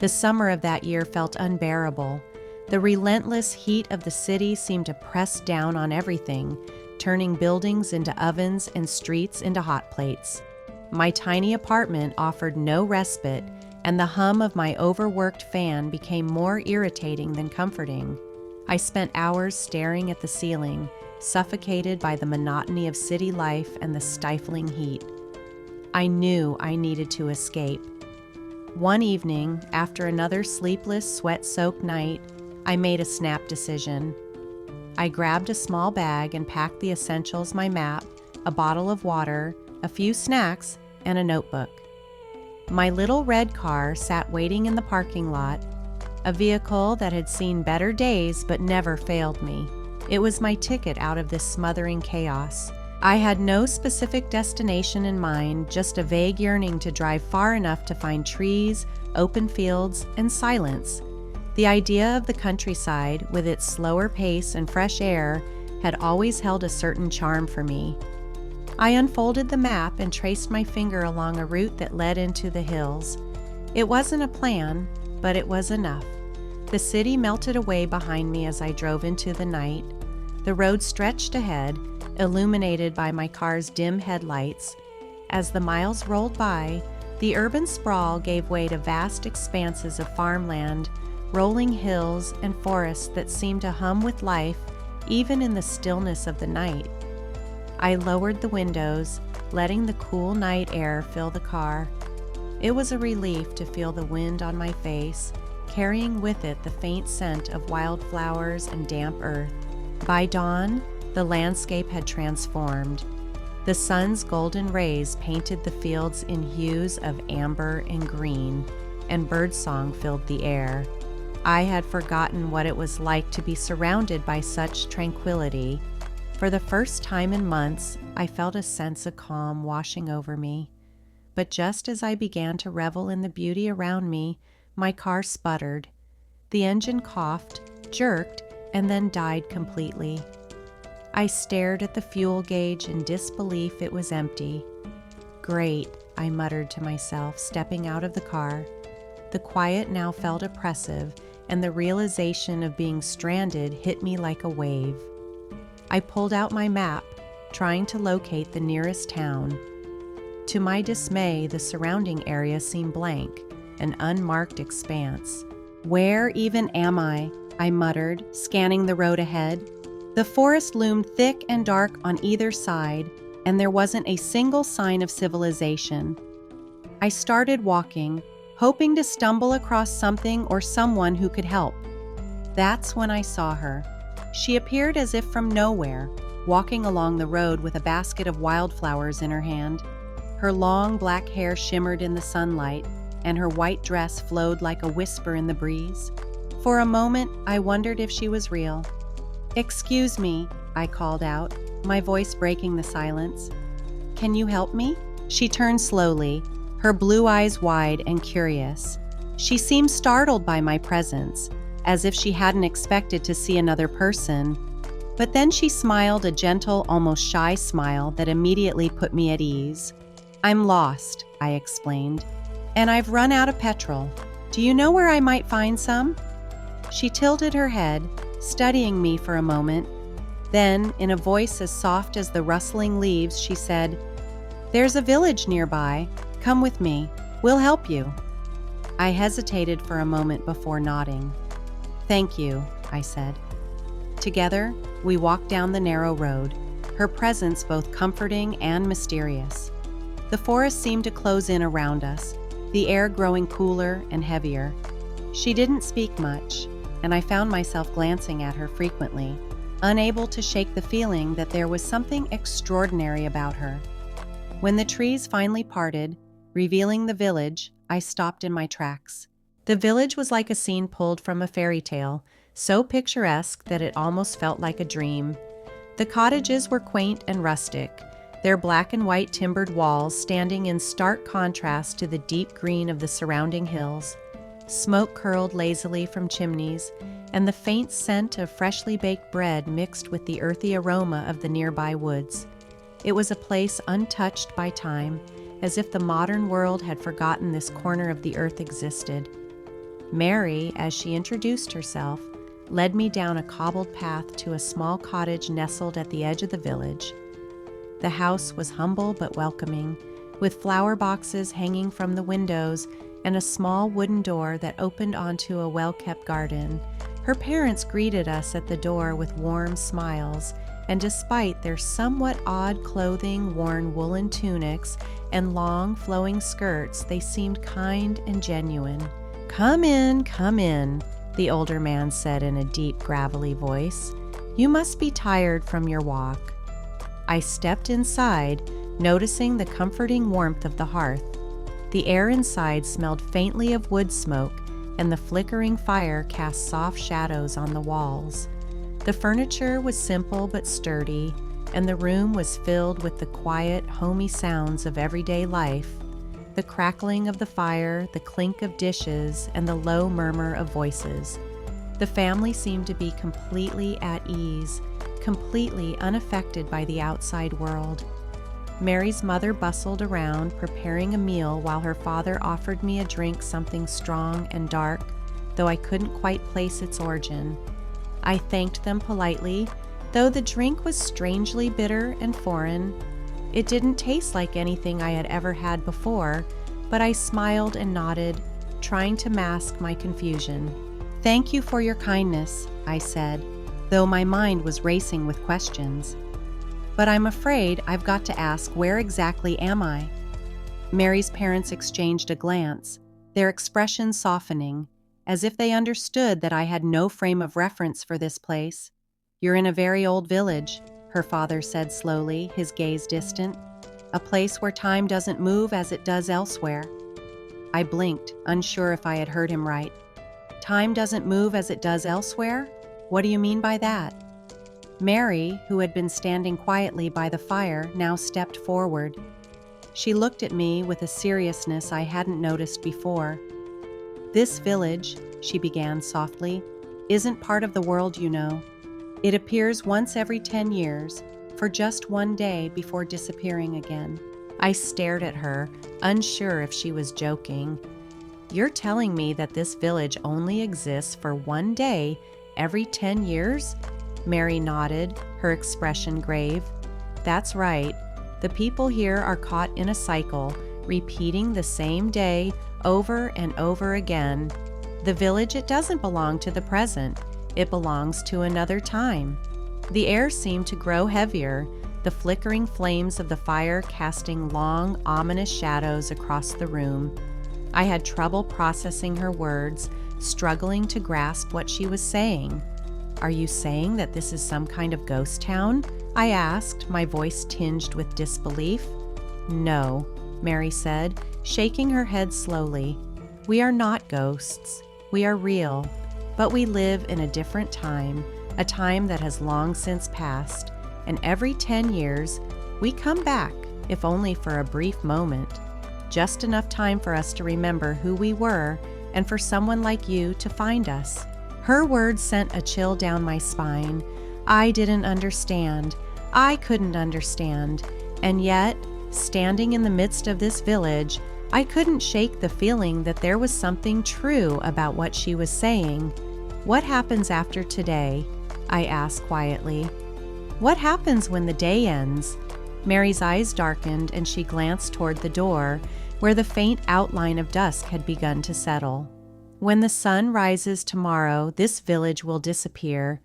The summer of that year felt unbearable. The relentless heat of the city seemed to press down on everything, turning buildings into ovens and streets into hot plates. My tiny apartment offered no respite, and the hum of my overworked fan became more irritating than comforting. I spent hours staring at the ceiling, suffocated by the monotony of city life and the stifling heat. I knew I needed to escape. One evening, after another sleepless, sweat-soaked night, I made a snap decision. I grabbed a small bag and packed the essentials: my map, a bottle of water, a few snacks, and a notebook. My little red car sat waiting in the parking lot, a vehicle that had seen better days but never failed me. It was my ticket out of this smothering chaos. I had no specific destination in mind, just a vague yearning to drive far enough to find trees, open fields, and silence. The idea of the countryside, with its slower pace and fresh air, had always held a certain charm for me. I unfolded the map and traced my finger along a route that led into the hills. It wasn't a plan, but it was enough. The city melted away behind me as I drove into the night. The road stretched ahead, illuminated by my car's dim headlights. As the miles rolled by, the urban sprawl gave way to vast expanses of farmland, rolling hills and forests that seemed to hum with life even in the stillness of the night. I lowered the windows, letting the cool night air fill the car. It was a relief to feel the wind on my face, carrying with it the faint scent of wildflowers and damp earth. By dawn, the landscape had transformed. The sun's golden rays painted the fields in hues of amber and green, and birdsong filled the air. I had forgotten what it was like to be surrounded by such tranquility. For the first time in months, I felt a sense of calm washing over me. But just as I began to revel in the beauty around me, my car sputtered. The engine coughed, jerked, and then died completely. I stared at the fuel gauge in disbelief it was empty. "Great," I muttered to myself, stepping out of the car. The quiet now felt oppressive, and the realization of being stranded hit me like a wave. I pulled out my map, trying to locate the nearest town. To my dismay, the surrounding area seemed blank, an unmarked expanse. "Where even am I?" I muttered, scanning the road ahead. The forest loomed thick and dark on either side, and there wasn't a single sign of civilization. I started walking, hoping to stumble across something or someone who could help. That's when I saw her. She appeared as if from nowhere, walking along the road with a basket of wildflowers in her hand. Her long black hair shimmered in the sunlight, and her white dress flowed like a whisper in the breeze. For a moment, I wondered if she was real. "Excuse me," I called out, my voice breaking the silence. "Can you help me?" She turned slowly, her blue eyes wide and curious. She seemed startled by my presence, as if she hadn't expected to see another person. But then she smiled a gentle, almost shy smile that immediately put me at ease. "I'm lost," I explained, "and I've run out of petrol. Do you know where I might find some?" She tilted her head, studying me for a moment. Then, in a voice as soft as the rustling leaves, she said, "There's a village nearby. Come with me. We'll help you." I hesitated for a moment before nodding. "Thank you," I said. Together, we walked down the narrow road, her presence both comforting and mysterious. The forest seemed to close in around us, the air growing cooler and heavier. She didn't speak much, and I found myself glancing at her frequently, unable to shake the feeling that there was something extraordinary about her. When the trees finally parted, revealing the village, I stopped in my tracks. The village was like a scene pulled from a fairy tale, so picturesque that it almost felt like a dream. The cottages were quaint and rustic, their black and white timbered walls standing in stark contrast to the deep green of the surrounding hills. Smoke curled lazily from chimneys, and the faint scent of freshly baked bread mixed with the earthy aroma of the nearby woods. It was a place untouched by time, as if the modern world had forgotten this corner of the earth existed. Mary, as she introduced herself, led me down a cobbled path to a small cottage nestled at the edge of the village. The house was humble but welcoming, with flower boxes hanging from the windows and a small wooden door that opened onto a well-kept garden. Her parents greeted us at the door with warm smiles, and despite their somewhat odd clothing, worn woolen tunics, and long flowing skirts, they seemed kind and genuine. Come in," the older man said in a deep, gravelly voice. "You must be tired from your walk." I stepped inside, noticing the comforting warmth of the hearth. The air inside smelled faintly of wood smoke, and the flickering fire cast soft shadows on the walls. The furniture was simple but sturdy, and the room was filled with the quiet, homey sounds of everyday life, the crackling of the fire, the clink of dishes, and the low murmur of voices. The family seemed to be completely at ease, completely unaffected by the outside world. Mary's mother bustled around, preparing a meal while her father offered me a drink, something strong and dark, though I couldn't quite place its origin. I thanked them politely, though the drink was strangely bitter and foreign. It didn't taste like anything I had ever had before, but I smiled and nodded, trying to mask my confusion. "Thank you for your kindness," I said, though my mind was racing with questions. "But I'm afraid I've got to ask, where exactly am I?" Mary's parents exchanged a glance, their expression softening, as if they understood that I had no frame of reference for this place. "You're in a very old village," her father said slowly, his gaze distant. "A place where time doesn't move as it does elsewhere." I blinked, unsure if I had heard him right. "Time doesn't move as it does elsewhere? What do you mean by that?" Mary, who had been standing quietly by the fire, now stepped forward. She looked at me with a seriousness I hadn't noticed before. "This village," she began softly, "isn't part of the world, you know. It appears once every 10 years, for just one day before disappearing again." I stared at her, unsure if she was joking. "You're telling me that this village only exists for one day every 10 years? Mary nodded, her expression grave. "That's right. The people here are caught in a cycle, repeating the same day over and over again. The village, it doesn't belong to the present. It belongs to another time." The air seemed to grow heavier, the flickering flames of the fire casting long, ominous shadows across the room. I had trouble processing her words, struggling to grasp what she was saying. "Are you saying that this is some kind of ghost town?" I asked, my voice tinged with disbelief. "No," Mary said, shaking her head slowly. "We are not ghosts. We are real. But we live in a different time, a time that has long since passed, and every 10 years, we come back, if only for a brief moment. Just enough time for us to remember who we were and for someone like you to find us." Her words sent a chill down my spine. I didn't understand. I couldn't understand. And yet, standing in the midst of this village, I couldn't shake the feeling that there was something true about what she was saying. "What happens after today?" I asked quietly. "What happens when the day ends?" Mary's eyes darkened and she glanced toward the door, where the faint outline of dusk had begun to settle. "When the sun rises tomorrow, this village will disappear.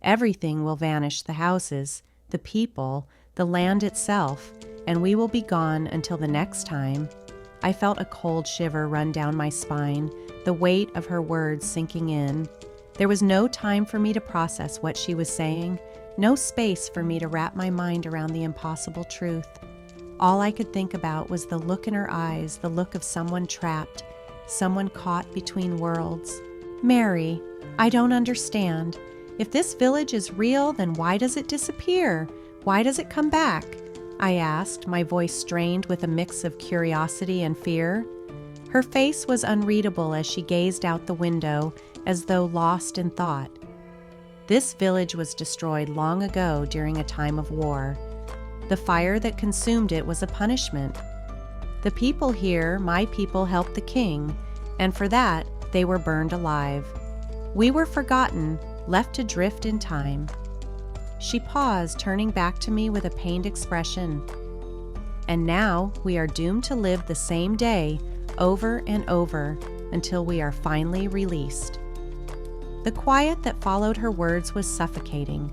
Everything will vanish, the houses, the people, the land itself, and we will be gone until the next time." I felt a cold shiver run down my spine, the weight of her words sinking in. There was no time for me to process what she was saying, no space for me to wrap my mind around the impossible truth. All I could think about was the look in her eyes, the look of someone trapped, someone caught between worlds. "Mary, I don't understand. If this village is real, then why does it disappear? Why does it come back?" I asked, my voice strained with a mix of curiosity and fear. Her face was unreadable as she gazed out the window, as though lost in thought. "This village was destroyed long ago during a time of war. The fire that consumed it was a punishment. The people here, my people, helped the king, and for that, they were burned alive. We were forgotten, left to drift in time. She paused, turning back to me with a pained expression. And now we are doomed to live the same day over and over until we are finally released. The quiet that followed her words was suffocating.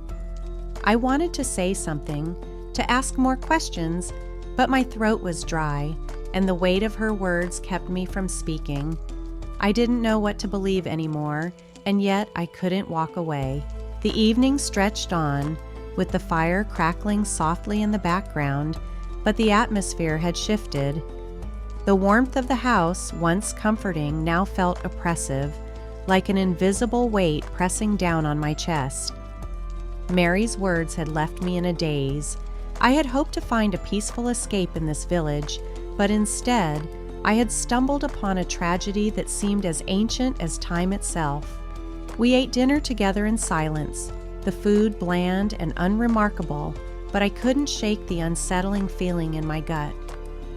I wanted to say something, to ask more questions, but my throat was dry, and the weight of her words kept me from speaking. I didn't know what to believe anymore, and yet I couldn't walk away. The evening stretched on, with the fire crackling softly in the background, but the atmosphere had shifted. The warmth of the house, once comforting, now felt oppressive, like an invisible weight pressing down on my chest. Mary's words had left me in a daze. I had hoped to find a peaceful escape in this village, but instead, I had stumbled upon a tragedy that seemed as ancient as time itself. We ate dinner together in silence, the food bland and unremarkable, but I couldn't shake the unsettling feeling in my gut.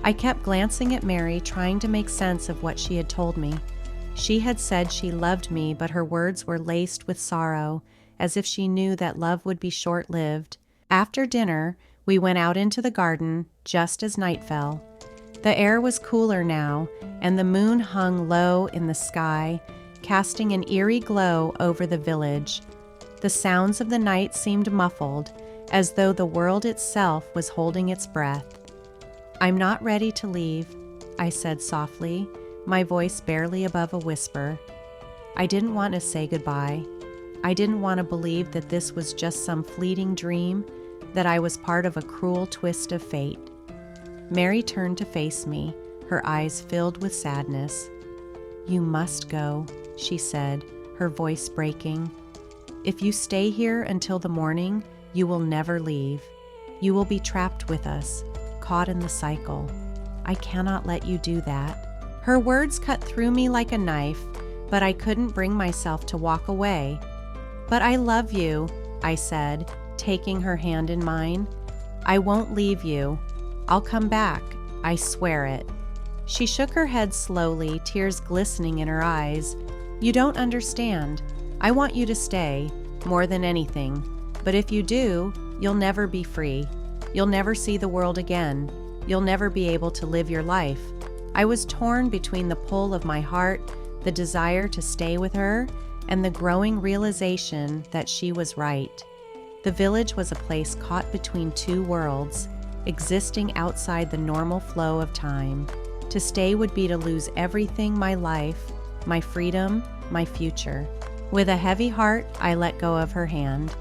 I kept glancing at Mary, trying to make sense of what she had told me. She had said she loved me, but her words were laced with sorrow, as if she knew that love would be short-lived. After dinner, we went out into the garden just as night fell. The air was cooler now, and the moon hung low in the sky, casting an eerie glow over the village. The sounds of the night seemed muffled, as though the world itself was holding its breath. "I'm not ready to leave," I said softly, my voice barely above a whisper. I didn't want to say goodbye. I didn't want to believe that this was just some fleeting dream, that I was part of a cruel twist of fate. Mary turned to face me, her eyes filled with sadness. "You must go," she said, her voice breaking. "If you stay here until the morning, you will never leave. You will be trapped with us, caught in the cycle. I cannot let you do that." Her words cut through me like a knife, but I couldn't bring myself to walk away. "But I love you," I said, taking her hand in mine. "I won't leave you. I'll come back. I swear it." She shook her head slowly, tears glistening in her eyes. "You don't understand. I want you to stay, more than anything. But if you do, you'll never be free. You'll never see the world again. You'll never be able to live your life." I was torn between the pull of my heart, the desire to stay with her, and the growing realization that she was right. The village was a place caught between two worlds, existing outside the normal flow of time. To stay would be to lose everything: my life, my freedom, my future. With a heavy heart, I let go of her hand.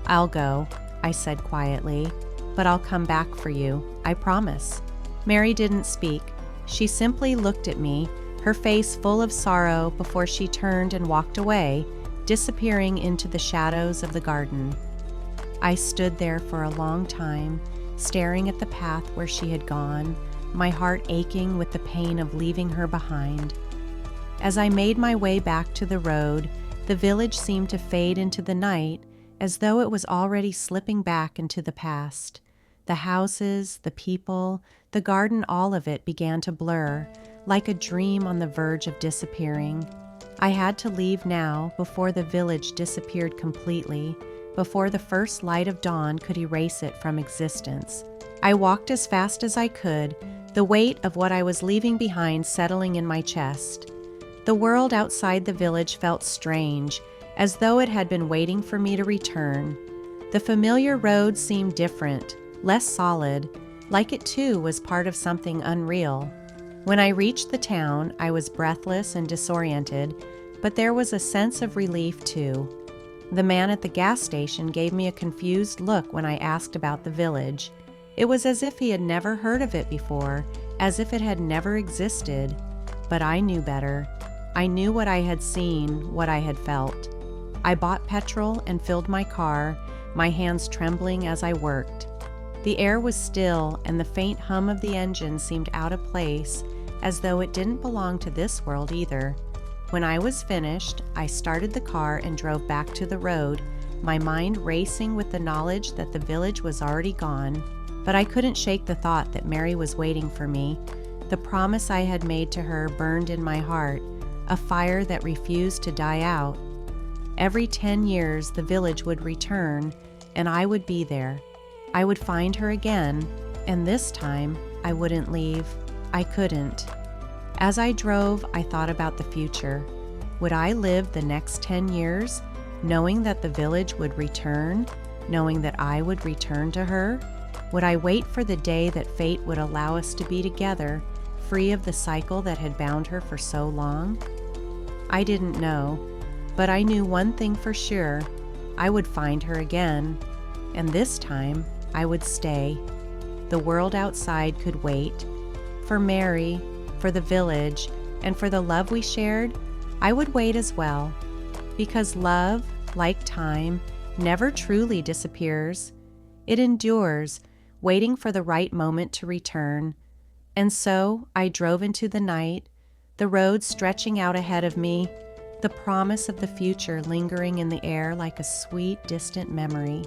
"I'll go," I said quietly, "but I'll come back for you. I promise." Mary didn't speak. She simply looked at me, her face full of sorrow, before she turned and walked away, disappearing into the shadows of the garden. I stood there for a long time, staring at the path where she had gone, my heart aching with the pain of leaving her behind. As I made my way back to the road, the village seemed to fade into the night, as though it was already slipping back into the past. The houses, the people, the garden, all of it began to blur, like a dream on the verge of disappearing. I had to leave now, before the village disappeared completely, before the first light of dawn could erase it from existence. I walked as fast as I could, the weight of what I was leaving behind settling in my chest. The world outside the village felt strange, as though it had been waiting for me to return. The familiar road seemed different, less solid, like it too was part of something unreal. When I reached the town, I was breathless and disoriented, but there was a sense of relief too. The man at the gas station gave me a confused look when I asked about the village. It was as if he had never heard of it before, as if it had never existed. But I knew better. I knew what I had seen, what I had felt. I bought petrol and filled my car, my hands trembling as I worked. The air was still, and the faint hum of the engine seemed out of place, as though it didn't belong to this world either. When I was finished, I started the car and drove back to the road, my mind racing with the knowledge that the village was already gone. But I couldn't shake the thought that Mary was waiting for me. The promise I had made to her burned in my heart, a fire that refused to die out. Every 10 years, the village would return, and I would be there. I would find her again, and this time, I wouldn't leave. I couldn't. As I drove, I thought about the future. Would I live the next 10 years, knowing that the village would return, knowing that I would return to her? Would I wait for the day that fate would allow us to be together, free of the cycle that had bound her for so long? I didn't know, but I knew one thing for sure. I would find her again, and this time I would stay. The world outside could wait. For Mary, for the village, and for the love we shared, I would wait as well. Because love, like time, never truly disappears. It endures, waiting for the right moment to return. And so I drove into the night, the road stretching out ahead of me, the promise of the future lingering in the air like a sweet, distant memory.